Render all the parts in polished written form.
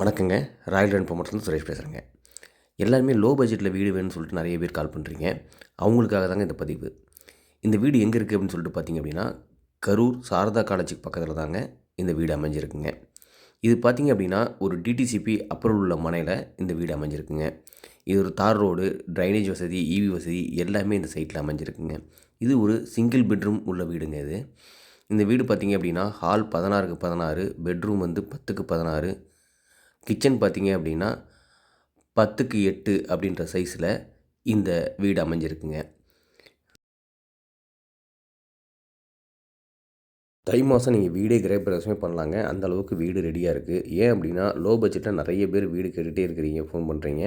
வணக்கங்க. Royal run ப்ரொமோட்டர்ஸ்லேருந்து Suresh பேசுகிறேங்க. எல்லாருமே லோ பட்ஜெட்டில் வீடு வேணும்னு சொல்லிட்டு நிறைய பேர் கால் பண்ணுறீங்க. அவங்களுக்காக தாங்க இந்த பதிவு. இந்த வீடு எங்கே இருக்குது அப்படின்னு சொல்லிட்டு பார்த்தீங்க அப்படின்னா, கரூர் சாரதா காலேஜுக்கு பக்கத்தில் தாங்க இந்த வீடு அமைஞ்சிருக்குங்க. இது பார்த்தீங்க அப்படின்னா, ஒரு டிடிசிபி அப்ரூவல் உள்ள மனையில் இந்த வீடு அமைஞ்சிருக்குங்க. இது ஒரு தார் ரோடு, ட்ரைனேஜ் வசதி, ஈவி வசதி எல்லாமே இந்த சைட்டில் அமைஞ்சிருக்குங்க. இது ஒரு சிங்கிள் பெட்ரூம் உள்ள வீடுங்க இது. இந்த வீடு பார்த்தீங்க அப்படின்னா, ஹால் 16க்கு 16, பெட்ரூம் வந்து 10க்கு 16, கிச்சன் பார்த்தீங்க அப்படின்னா 10க்கு 8 அப்படின்ற சைஸில் இந்த வீடு அமைஞ்சிருக்குங்க. தை மாதம் நீங்கள் வீடே கிரகப்பிரவேசமே பண்ணலாங்க. அந்த அளவுக்கு வீடு ரெடியாக இருக்குது. ஏன் அப்படின்னா, லோ பட்ஜெட்டில் நிறைய பேர் வீடு கேட்டுகிட்டே இருக்கிறீங்க, ஃபோன் பண்ணுறீங்க.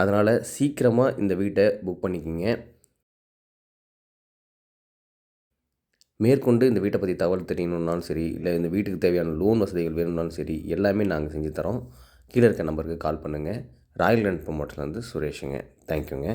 அதனால் சீக்கிரமாக இந்த வீட்டை புக் பண்ணிக்கோங்க. மேற்கொண்டு இந்த வீட்டை பற்றி தகவல் தெரியணுன்னாலும் சரி, இல்லை இந்த வீட்டுக்கு தேவையான லோன் வசதிகள் வேணும்னாலும் சரி, எல்லாமே நாங்கள் செஞ்சு தரோம். கீழே இருக்க நம்பருக்கு கால் பண்ணுங்கள். ராயல் ரன் ப்ரொமோட்டர்ஸ்லேருந்து சுரேஷுங்க. தேங்க்யூங்க.